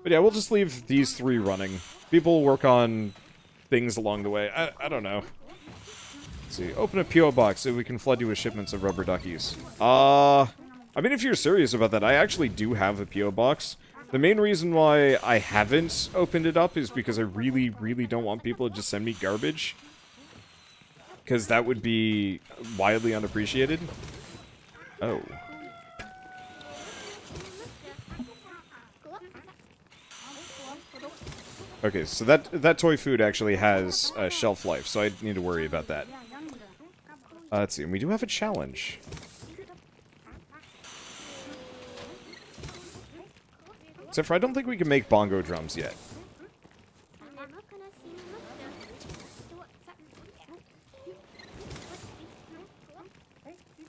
But yeah, we'll just leave these 3 running. People will work on things along the way. I don't know. Let's see. Open a P.O. box so we can flood you with shipments of rubber duckies. I mean, if you're serious about that, I actually do have a P.O. box. The main reason why I haven't opened it up is because I really, really don't want people to just send me garbage. Because that would be wildly unappreciated. Oh. Okay, so that toy food actually has a shelf life, so I need to worry about that. Let's see, and we do have a challenge. Except for I don't think we can make bongo drums yet.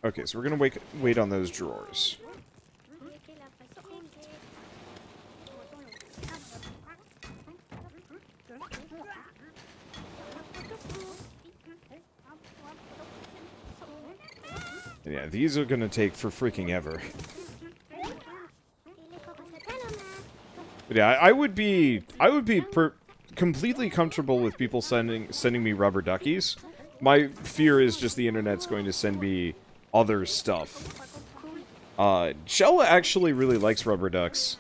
Okay, so we're gonna wait on those drawers. Yeah, these are gonna take for freaking ever. But yeah, I would be completely comfortable with people sending me rubber duckies. My fear is just the internet's going to send me other stuff. Shella actually really likes rubber ducks.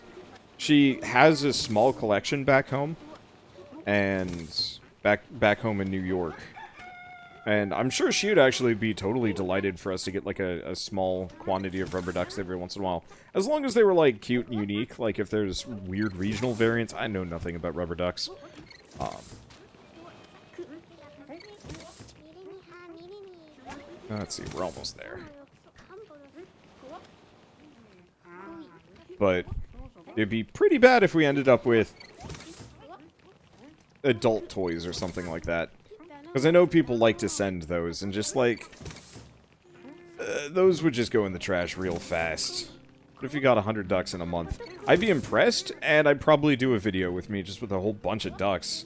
She has a small collection back home, and back home in New York. And I'm sure she would actually be totally delighted for us to get, like, a small quantity of rubber ducks every once in a while. As long as they were, like, cute and unique. Like, if there's weird regional variants. I know nothing about rubber ducks. Let's see, we're almost there. But it'd be pretty bad if we ended up with adult toys or something like that. Because I know people like to send those, and just like... those would just go in the trash real fast. But if you got 100 ducks in a month, I'd be impressed, and I'd probably do a video with me just with a whole bunch of ducks.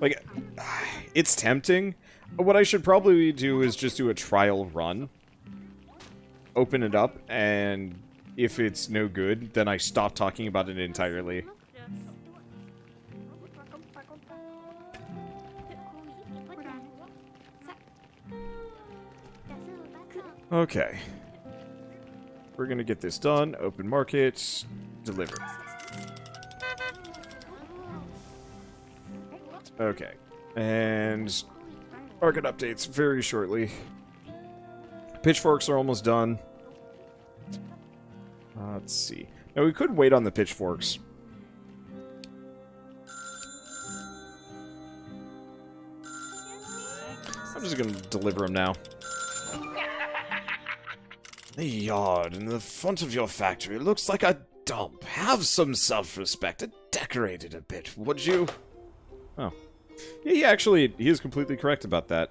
Like, it's tempting. What I should probably do is just do a trial run. Open it up, and if it's no good, then I stop talking about it entirely. Okay. We're gonna get this done. Open market. Deliver. Okay. And market updates very shortly. Pitchforks are almost done. Let's see. Now, we could wait on the pitchforks. I'm just gonna deliver them now. The yard in the front of your factory looks like a dump. Have some self-respect and decorate it a bit, would you? Oh. Yeah, he is completely correct about that.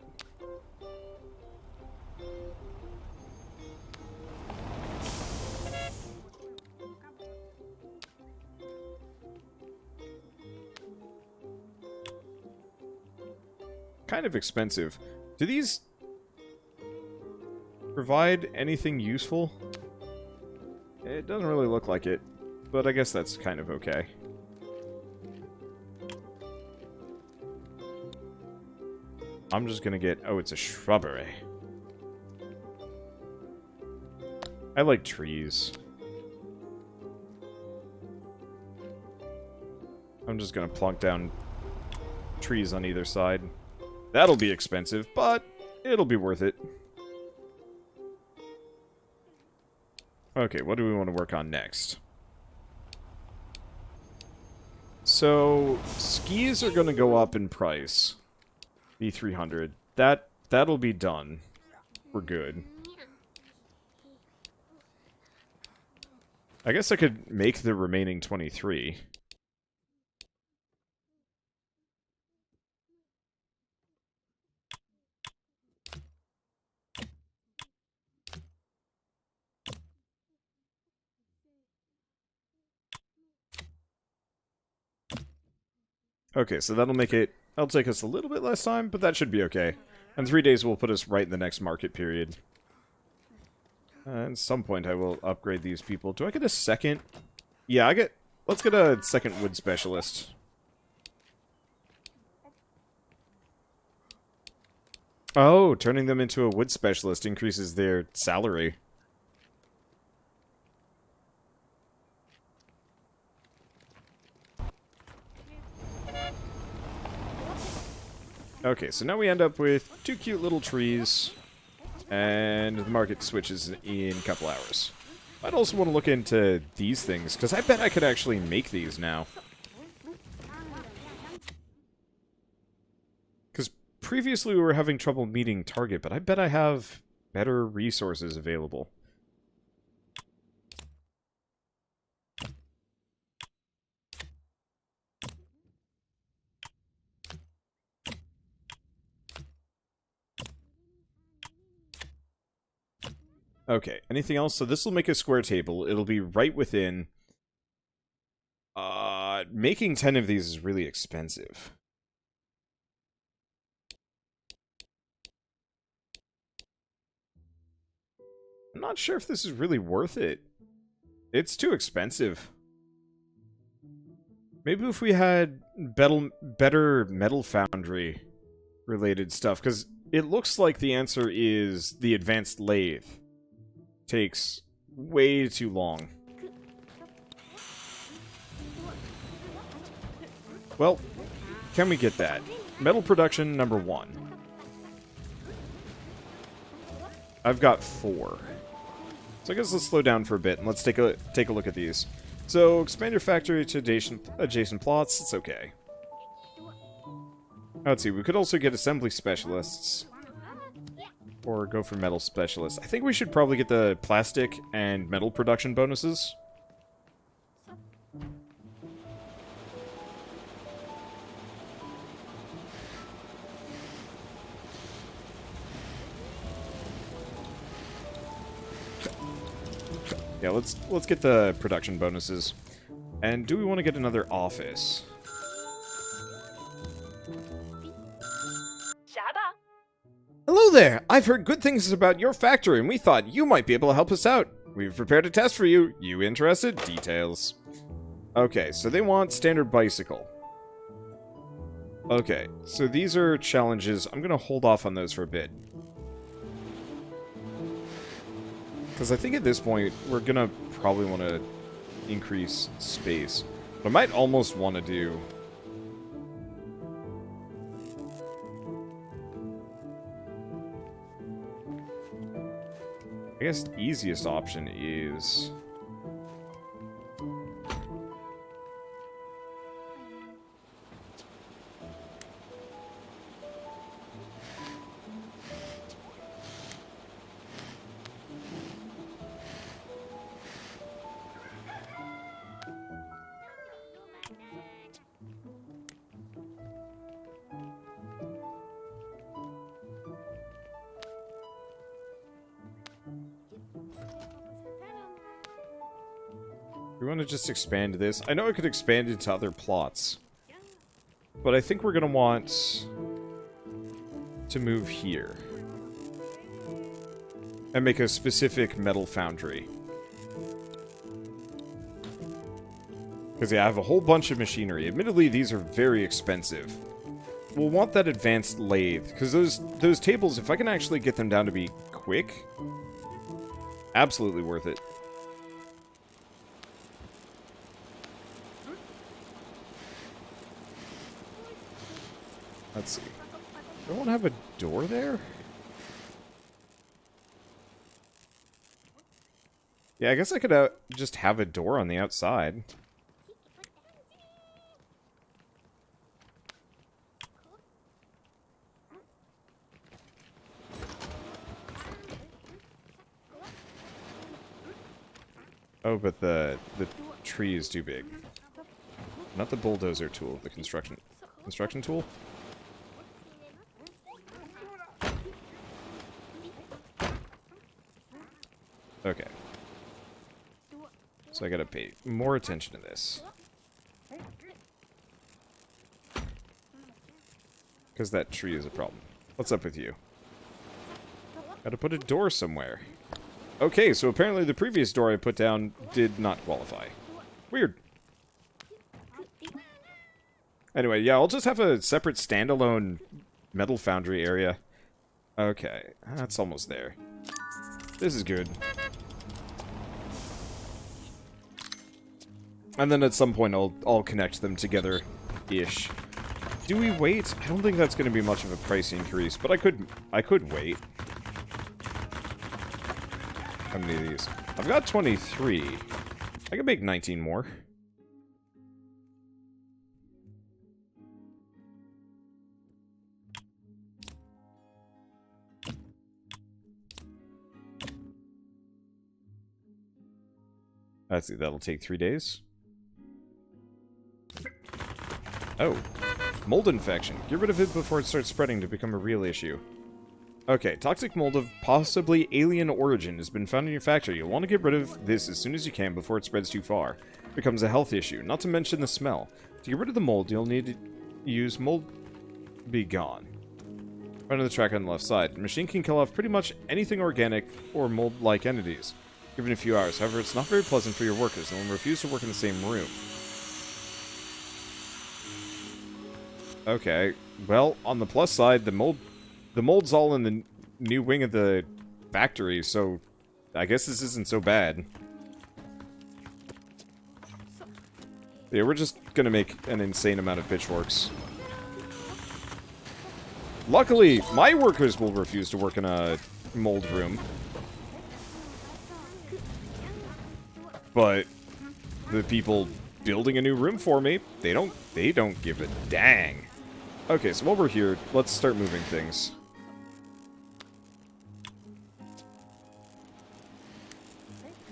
Kind of expensive. Do these provide anything useful? It doesn't really look like it, but I guess that's kind of okay. I'm just gonna get... Oh, it's a shrubbery. I like trees. I'm just gonna plunk down trees on either side. That'll be expensive, but it'll be worth it. Okay, what do we want to work on next? So, skis are going to go up in price. B300. That'll be done. We're good. I guess I could make the remaining 23. Okay, so that'll take us a little bit less time, but that should be okay. And 3 days will put us right in the next market period. At some point I will upgrade these people. Do I get a second Yeah, let's get a second wood specialist. Oh, turning them into a wood specialist increases their salary. Okay, so now we end up with 2 cute little trees, and the market switches in a couple hours. I'd also want to look into these things, because I bet I could actually make these now. Because previously we were having trouble meeting target, but I bet I have better resources available. Okay, anything else? So this will make a square table. It'll be right within. Making 10 of these is really expensive. I'm not sure if this is really worth it. It's too expensive. Maybe if we had better metal foundry related stuff, because it looks like the answer is the advanced lathe. Takes way too long. Well, can we get that? Metal production number 1. I've got 4. So I guess let's slow down for a bit and let's take a look at these. So expand your factory to adjacent plots. It's okay. Let's see. We could also get assembly specialists. Or go for metal specialists. I think we should probably get the plastic and metal production bonuses. Yeah, let's get the production bonuses. And do we want to get another office? Hello there! I've heard good things about your factory, and we thought you might be able to help us out. We've prepared a test for you. You interested? Details. Okay, so they want standard bicycle. Okay, so these are challenges. I'm going to hold off on those for a bit. Because I think at this point, we're going to probably want to increase space. But I might almost want to do... I guess the easiest option is... we want to just expand this. I know I could expand it to other plots. But I think we're going to want to move here. And make a specific metal foundry. Because, yeah, I have a whole bunch of machinery. Admittedly, these are very expensive. We'll want that advanced lathe. Because those tables, if I can actually get them down to be quick, absolutely worth it. Let's see. Do I want to have a door there? Yeah, I guess I could just have a door on the outside. Oh, but the tree is too big. Not the bulldozer tool, the construction tool? Okay. So I gotta pay more attention to this. Because that tree is a problem. What's up with you? Gotta put a door somewhere. Okay, so apparently the previous door I put down did not qualify. Weird. Anyway, yeah, I'll just have a separate standalone metal foundry area. Okay, that's almost there. This is good. And then at some point I'll connect them together-ish. Do we wait? I don't think that's going to be much of a price increase, but I could wait. How many of these? I've got 23. I could make 19 more. That'll take 3 days. Oh. Mold infection. Get rid of it before it starts spreading to become a real issue. Okay, toxic mold of possibly alien origin has been found in your factory. You'll want to get rid of this as soon as you can before it spreads too far. It becomes a health issue, not to mention the smell. To get rid of the mold, you'll need to use mold be gone. Right on the track on the left side. The machine can kill off pretty much anything organic or mold-like entities. Given a few hours. However, it's not very pleasant for your workers. They will refuse to work in the same room. Okay. Well, on the plus side, the mold's all in the new wing of the factory, so I guess this isn't so bad. Yeah, we're just gonna make an insane amount of pitchforks. Luckily, my workers will refuse to work in a mold room. But the people building a new room for me, they don't give a dang. Okay, so while we're here, let's start moving things.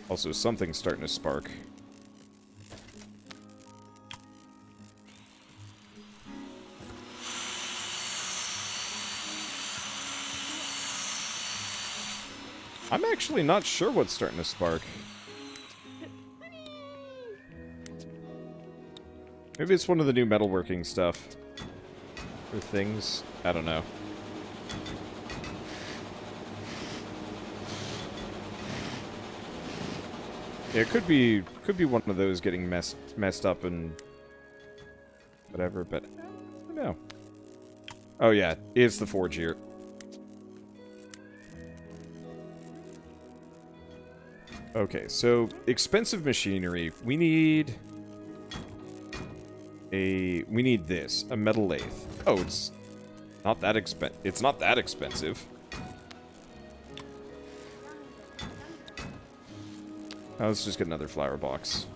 Also, something's starting to spark. I'm actually not sure what's starting to spark. Maybe it's one of the new metalworking stuff. Or things. I don't know. Yeah, it could be one of those getting messed up and whatever, but I don't know. Oh yeah, it's the forge here. Okay, so expensive machinery. We need this, a metal lathe. Oh, it's not that expensive. Now let's just get another flower box.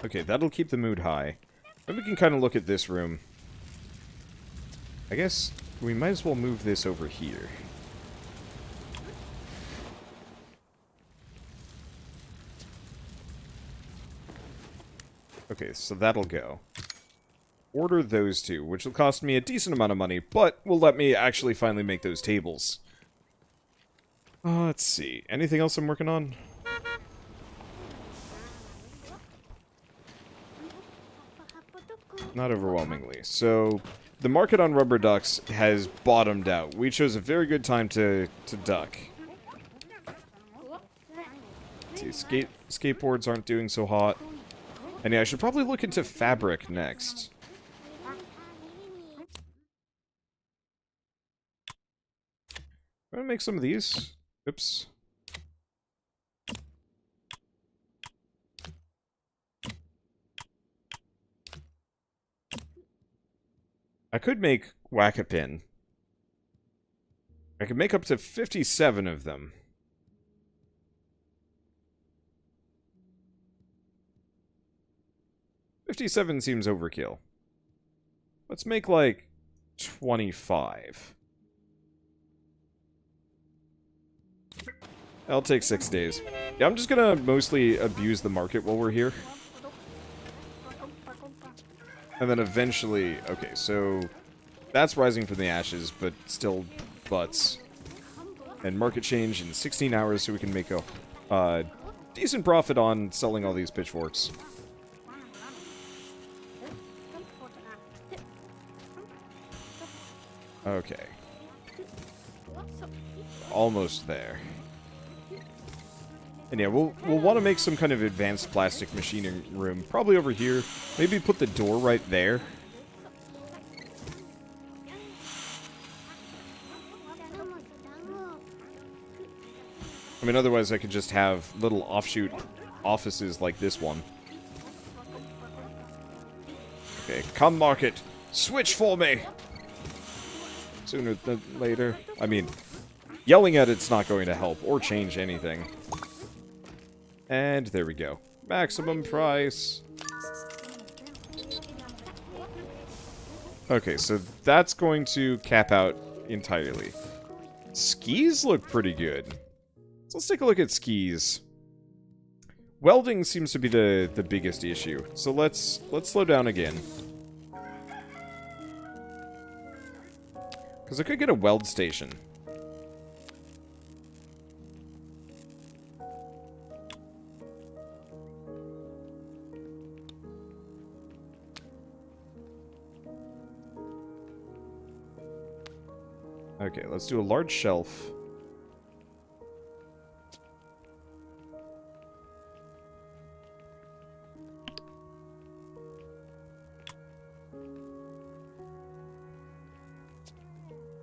Okay, that'll keep the mood high. Then we can kind of look at this room. I guess we might as well move this over here. Okay, so that'll go. Order those two, which will cost me a decent amount of money, but will let me actually finally make those tables. Let's see. Anything else I'm working on? Not overwhelmingly. So, the market on rubber ducks has bottomed out. We chose a very good time to duck. Let's see, skateboards aren't doing so hot. And yeah, I should probably look into fabric next. I'm gonna make some of these. Oops. I could make Whack-a-pin. I could make up to 57 of them. $57 seems overkill. Let's make, like, 25. That'll take 6 days. Yeah, I'm just gonna mostly abuse the market while we're here. And then eventually... Okay, so... That's rising from the ashes, but still butts. And market change in 16 hours so we can make a decent profit on selling all these pitchforks. Okay. Almost there. And yeah, we'll want to make some kind of advanced plastic machining room. Probably over here. Maybe put the door right there. I mean, otherwise I could just have little offshoot offices like this one. Okay, come market. Switch for me! Sooner than later. I mean, yelling at it's not going to help or change anything. And there we go. Maximum price. Okay, so that's going to cap out entirely. Skis look pretty good. So let's take a look at skis. Welding seems to be the biggest issue. So let's slow down again. Because I could get a weld station. Okay, let's do a large shelf.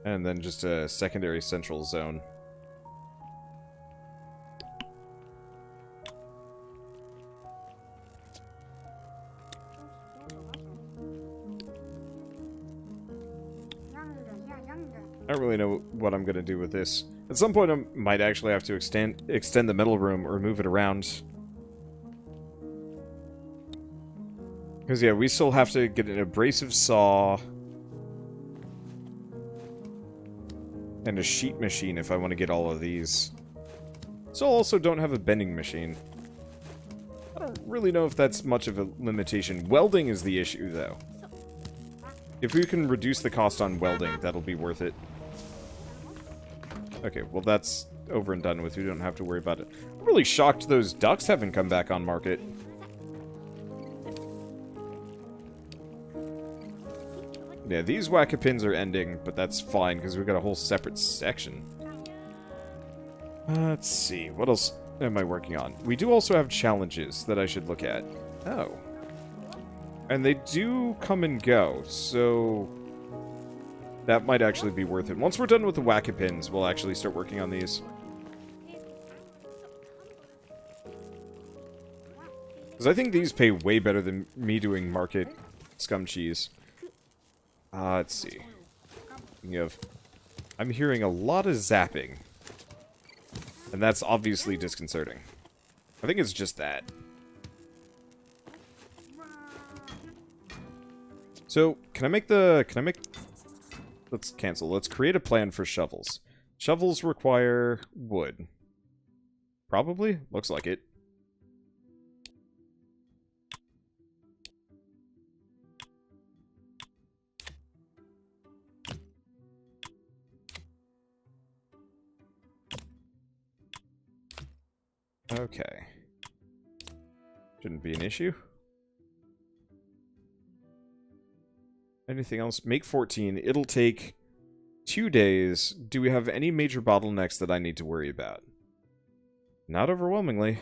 And then just a secondary central zone. I don't really know what I'm going to do with this. At some point I might actually have to extend the metal room or move it around. Because yeah, we still have to get an abrasive saw. And a sheet machine if I want to get all of these. So I also don't have a bending machine. I don't really know if that's much of a limitation. Welding is the issue, though. If we can reduce the cost on welding, that'll be worth it. Okay, well that's over and done with. We don't have to worry about it. I'm really shocked those ducks haven't come back on market. Yeah, these whack-a-pins are ending, but that's fine, because we've got a whole separate section. Let's see, what else am I working on? We do also have challenges that I should look at. Oh. And they do come and go, so that might actually be worth it. Once we're done with the whack-a-pins, we'll actually start working on these. Because I think these pay way better than me doing market scum cheese. Let's see. I'm hearing a lot of zapping. And that's obviously disconcerting. I think it's just that. So, let's cancel. Let's create a plan for shovels. Shovels require wood. Probably? Looks like it. Okay. Shouldn't be an issue. Anything else? Make 14. It'll take 2 days. Do we have any major bottlenecks that I need to worry about? Not overwhelmingly.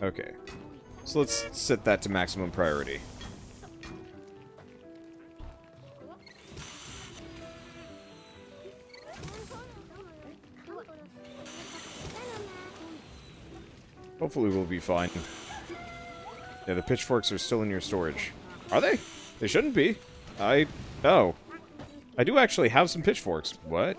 Okay. So let's set that to maximum priority. Hopefully we'll be fine. Yeah, the pitchforks are still in your storage. Are they? They shouldn't be. Oh. I do actually have some pitchforks. What?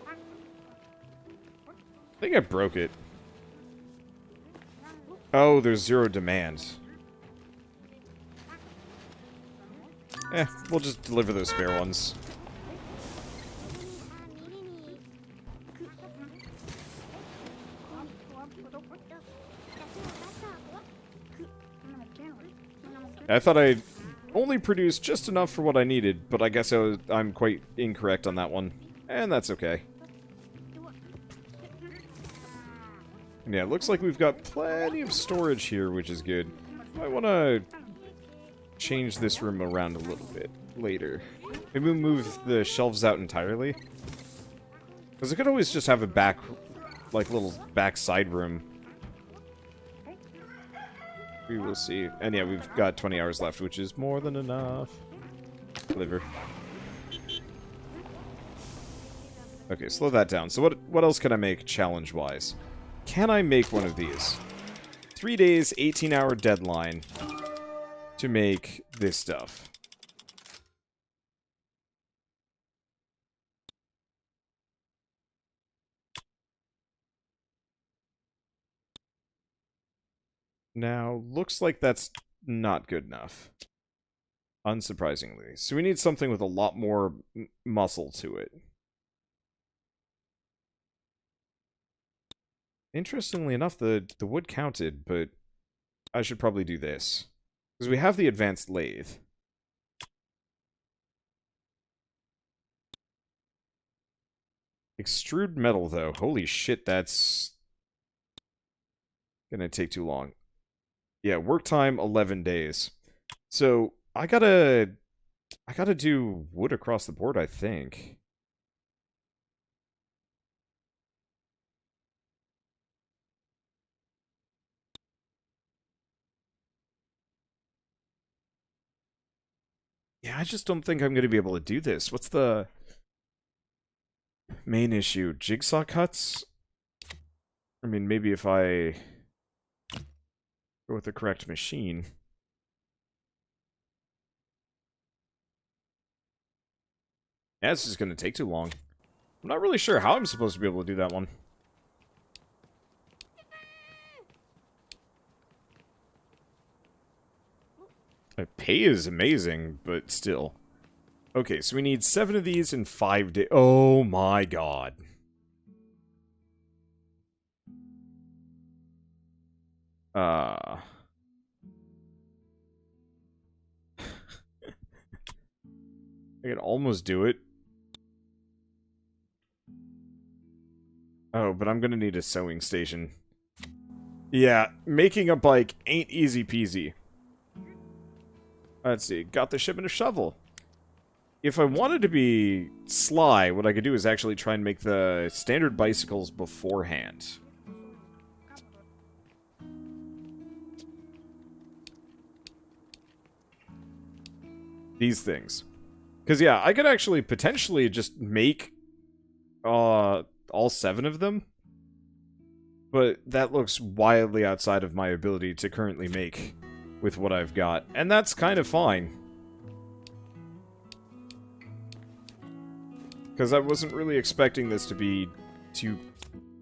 I think I broke it. Oh, there's 0 demand. We'll just deliver those spare ones. I thought I only produced just enough for what I needed, but I guess I'm quite incorrect on that one. And that's okay. Yeah, it looks like we've got plenty of storage here, which is good. I want to change this room around a little bit later. Maybe we'll move the shelves out entirely. Because I could always just have a back, like, little back side room. We will see. And yeah, we've got 20 hours left, which is more than enough. Liver. Okay, slow that down. So what else can I make challenge-wise? Can I make one of these? 3 days, 18-hour deadline to make this stuff. Now, looks like that's not good enough. Unsurprisingly. So we need something with a lot more muscle to it. Interestingly enough, the wood counted, but I should probably do this. Because we have the advanced lathe. Extrude metal, though. Holy shit, that's gonna take too long. Yeah, work time, 11 days. So, I gotta do wood across the board, I think. Yeah, I just don't think I'm gonna be able to do this. What's the main issue? Jigsaw cuts? I mean, maybe if I go with the correct machine. Yeah, this is gonna take too long. I'm not really sure how I'm supposed to be able to do that one. My pay is amazing, but still. Okay, so we need 7 of these in 5 days. Oh my god. I could almost do it. Oh, but I'm gonna need a sewing station. Yeah, making a bike ain't easy peasy. Let's see, got the shipment of shovel. If I wanted to be sly, what I could do is actually try and make the standard bicycles beforehand. These things. Because, yeah, I could actually potentially just make all 7 of them. But that looks wildly outside of my ability to currently make with what I've got. And that's kind of fine. Because I wasn't really expecting this to be too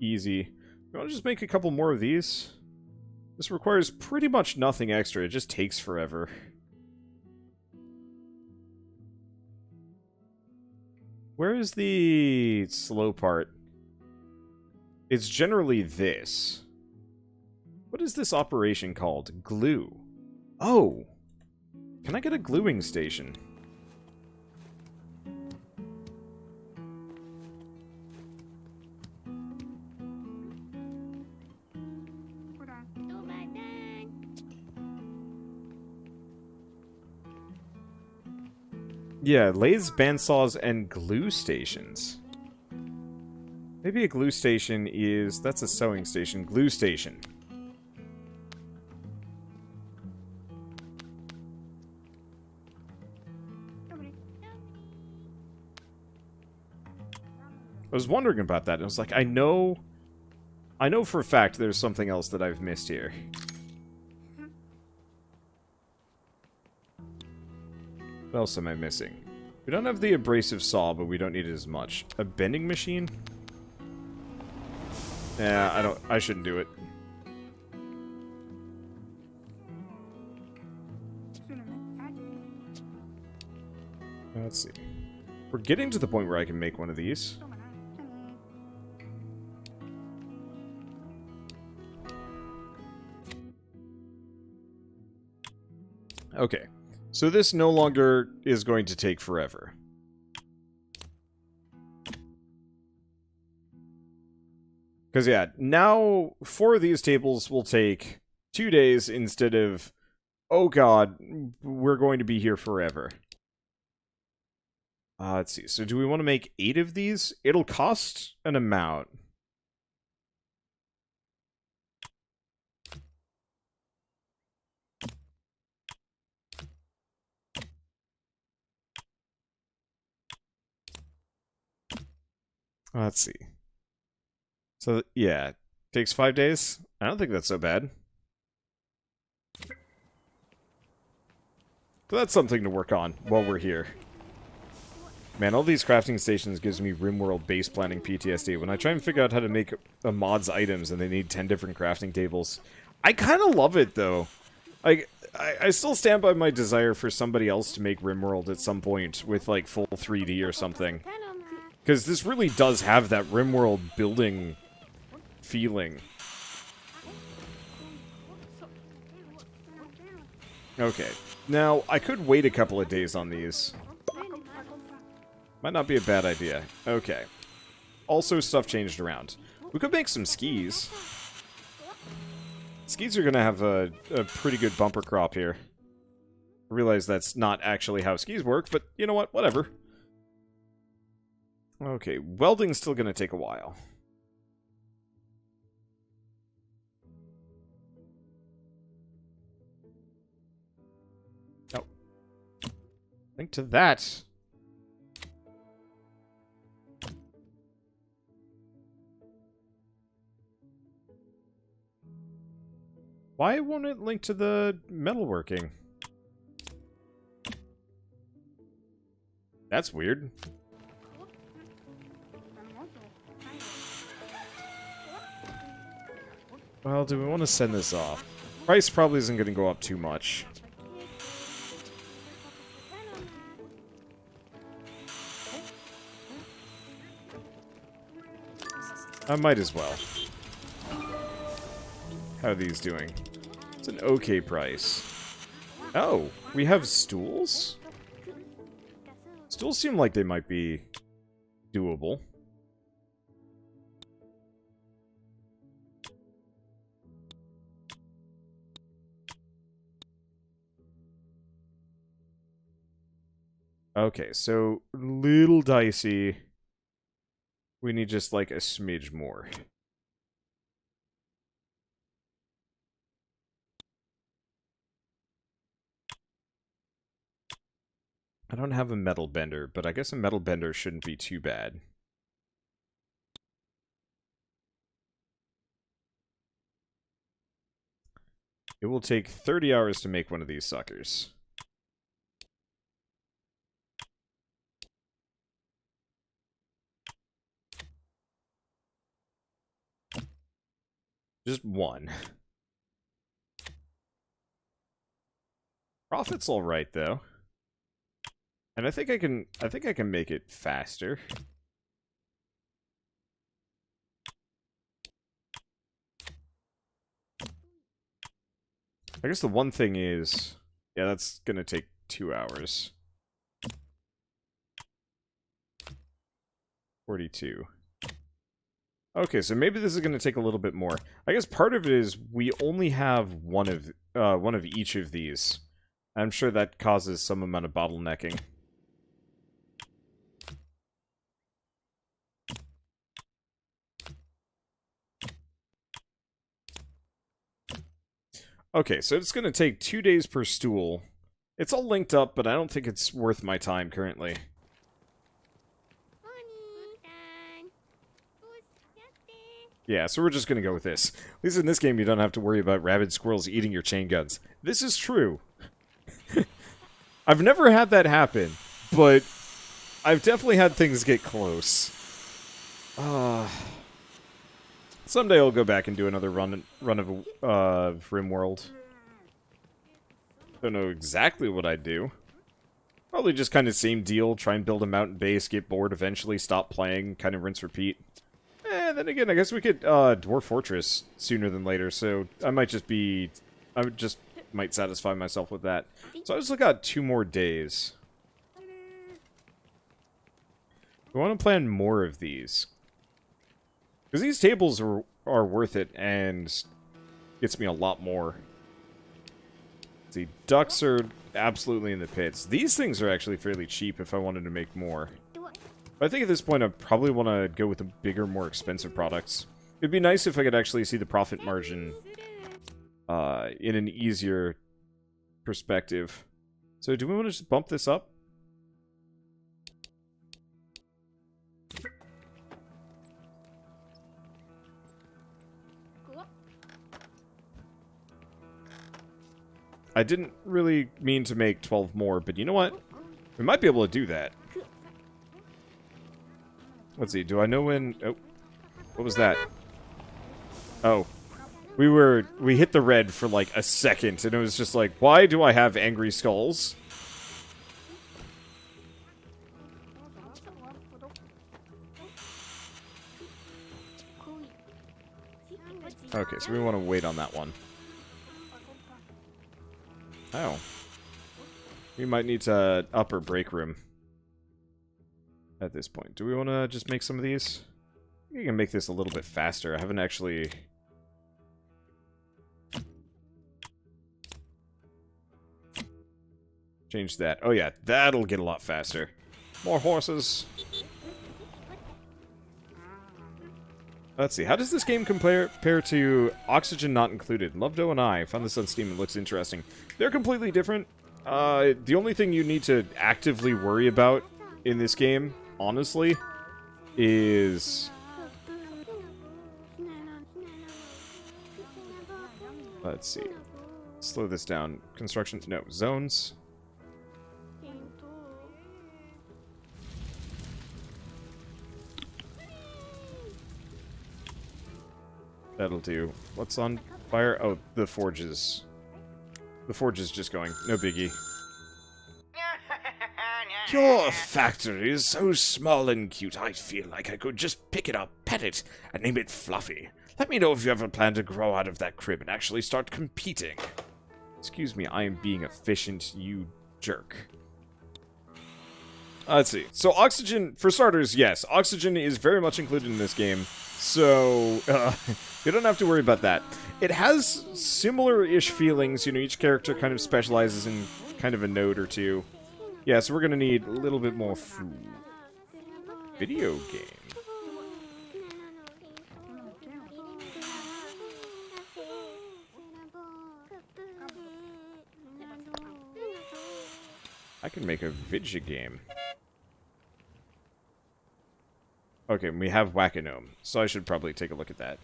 easy. You want to just make a couple more of these? This requires pretty much nothing extra. It just takes forever. Where is the slow part? It's generally this. What is this operation called? Glue. Oh! Can I get a gluing station? Yeah, lathes, bandsaws, and glue stations. Maybe a glue station is... That's a sewing station. Glue station. I was wondering about that. I was like, I know for a fact there's something else that I've missed here. What else am I missing? We don't have the abrasive saw, but we don't need it as much. A bending machine? Yeah, I shouldn't do it. Let's see. We're getting to the point where I can make one of these. Okay. So this no longer is going to take forever. Because, yeah, now 4 of these tables will take 2 days instead of, oh god, we're going to be here forever. Let's see. So do we want to make 8 of these? It'll cost an amount. Let's see. So, yeah, takes 5 days. I don't think that's so bad. So that's something to work on while we're here. Man, all these crafting stations gives me RimWorld base planning PTSD. When I try and figure out how to make a mod's items and they need 10 different crafting tables. I kind of love it, though. Like, I still stand by my desire for somebody else to make RimWorld at some point with, like, full 3D or something. Because this really does have that RimWorld building feeling. Okay. Now, I could wait a couple of days on these. Might not be a bad idea. Okay. Also, stuff changed around. We could make some skis. Skis are going to have a pretty good bumper crop here. I realize that's not actually how skis work, but you know what? Whatever. Okay, welding's still going to take a while. Oh. Link to that. Why won't it link to the metalworking? That's weird. Well, do we want to send this off? Price probably isn't going to go up too much. I might as well. How are these doing? It's an okay price. Oh, we have stools? Stools seem like they might be doable. Okay, so little dicey. We need just like a smidge more. I don't have a metal bender, but I guess a metal bender shouldn't be too bad. It will take 30 hours to make one of these suckers. Just one. Profit's all right though. And I think I can make it faster. I guess the one thing is, yeah, that's gonna take 2 hours. 42. Okay, so maybe this is going to take a little bit more. I guess part of it is we only have one of each of these. I'm sure that causes some amount of bottlenecking. Okay, so it's going to take 2 days per stool. It's all linked up, but I don't think it's worth my time currently. Yeah, so we're just gonna go with this. At least in this game you don't have to worry about rabid squirrels eating your chain guns. This is true. I've never had that happen, but I've definitely had things get close. Someday I'll go back and do another run of RimWorld. Don't know exactly what I'd do. Probably just kind of same deal, try and build a mountain base, get bored eventually, stop playing, kind of rinse repeat. Then again, I guess we could Dwarf Fortress sooner than later, so I would just might satisfy myself with that. So I just got 2 more days. I want to plan more of these. Because these tables are worth it and gets me a lot more. See, ducks are absolutely in the pits. These things are actually fairly cheap if I wanted to make more. But I think at this point I probably want to go with the bigger, more expensive products. It'd be nice if I could actually see the profit margin in an easier perspective. So do we want to just bump this up? I didn't really mean to make 12 more, but you know what? We might be able to do that. Let's see, do I know when... Oh, what was that? Oh. We hit the red for like a second, and it was just like, why do I have angry skulls? Okay, so we want to wait on that one. Oh. We might need to up our break room at this point. Do we want to just make some of these? We can make this a little bit faster. I haven't actually... changed that. Oh yeah, that'll get a lot faster. More horses. Let's see, how does this game compare to Oxygen Not Included? Lovedo and I found this on Steam. It looks interesting. They're completely different. The only thing you need to actively worry about in this game, honestly, is... let's see. Slow this down. Construction... no, zones. That'll do. What's on fire? Oh, the forges. The forge is just going. No biggie. Your factory is so small and cute, I feel like I could just pick it up, pet it, and name it Fluffy. Let me know if you ever plan to grow out of that crib and actually start competing. Excuse me, I am being efficient, you jerk. Let's see. So oxygen, for starters, yes. Oxygen is very much included in this game. So, you don't have to worry about that. It has similar-ish feelings. You know, each character kind of specializes in kind of a node or two. Yeah, so we're going to need a little bit more food. Video game. I can make a video game. Okay, we have Whack-a-gnome, so I should probably take a look at that.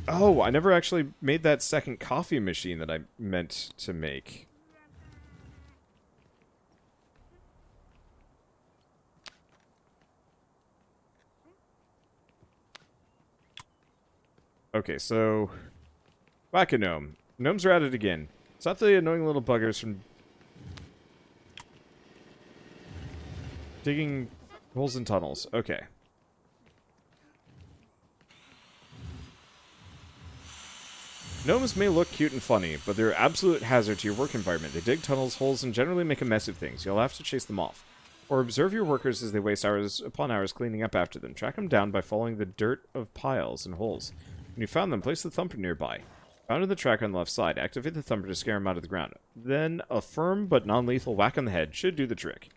Oh, I never actually made that second coffee machine that I meant to make. Okay, so... Whack-a-gnome. Gnomes are at it again. Stop the annoying little buggers from... digging holes in tunnels. Okay. Gnomes may look cute and funny, but they're an absolute hazard to your work environment. They dig tunnels, holes, and generally make a mess of things. You'll have to chase them off. Or observe your workers as they waste hours upon hours cleaning up after them. Track them down by following the dirt of piles and holes. When you found them, place the thumper nearby. Found in the track on the left side, activate the thumper to scare them out of the ground. Then, a firm but non-lethal whack on the head should do the trick.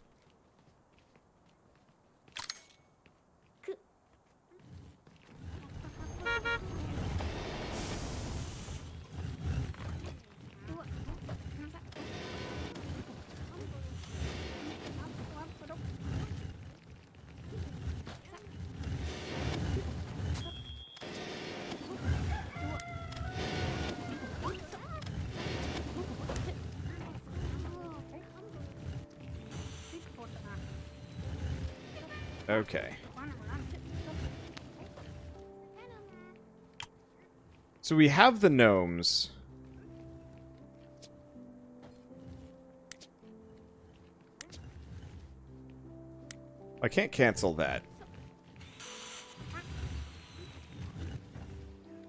Okay. So we have the gnomes. I can't cancel that.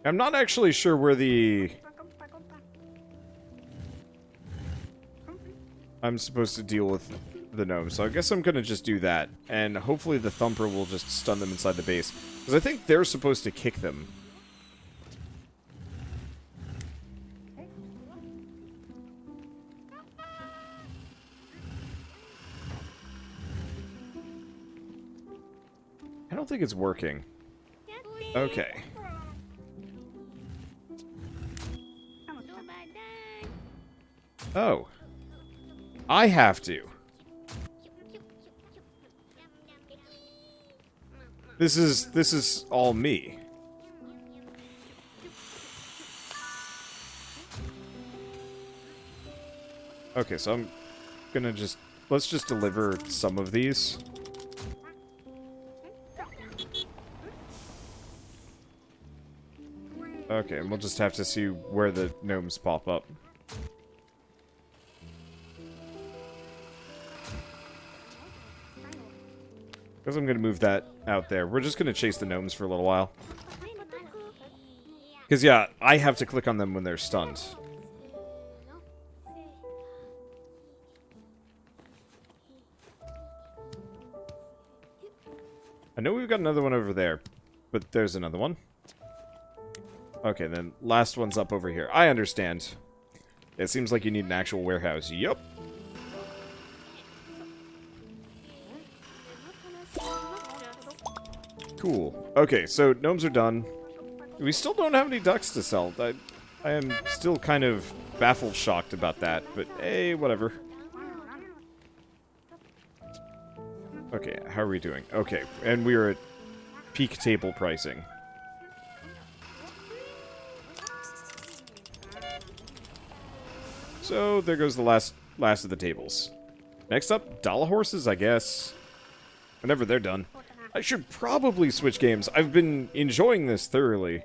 I'm not actually sure where the... I'm supposed to deal with the gnomes, so I guess I'm gonna just do that. And hopefully the thumper will just stun them inside the base. Because I think they're supposed to kick them. I don't think it's working. Okay. Oh. I have to. This is all me. Okay, so I'm gonna just... Let's just deliver some of these. Okay, and we'll just have to see where the gnomes pop up. Because I'm going to move that out there. We're just going to chase the gnomes for a little while. Because, yeah, I have to click on them when they're stunned. I know we've got another one over there, but there's another one. Okay, then last one's up over here. I understand. It seems like you need an actual warehouse. Yup. Cool. Okay, so gnomes are done. We still don't have any ducks to sell. I am still kind of baffled, shocked about that, but hey, whatever. Okay, how are we doing? Okay, and we are at peak table pricing. So, there goes the last of the tables. Next up, dollar horses, I guess. Whenever they're done. I should probably switch games. I've been enjoying this thoroughly.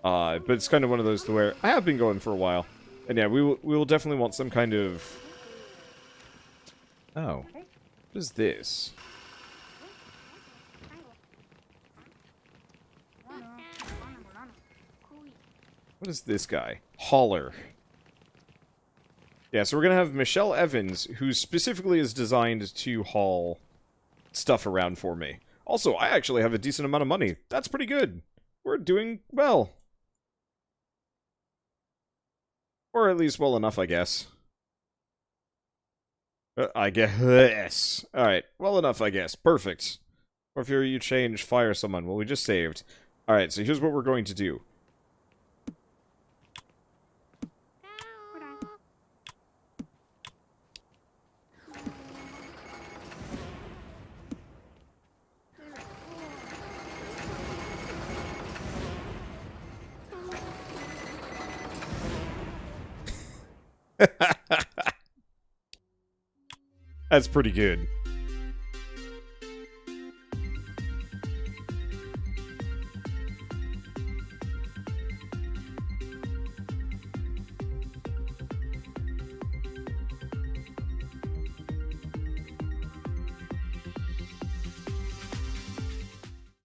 But it's kind of one of those to where I have been going for a while. And yeah, we will definitely want some kind of... Oh. What is this? What is this guy? Hauler. Yeah, so we're going to have Michelle Evans, who specifically is designed to haul stuff around for me. Also, I actually have a decent amount of money. That's pretty good. We're doing well. Or at least well enough, I guess. I guess. Alright, well enough, I guess. Perfect. Or if you change, fire someone. Well, we just saved. Alright, so here's what we're going to do. That's pretty good.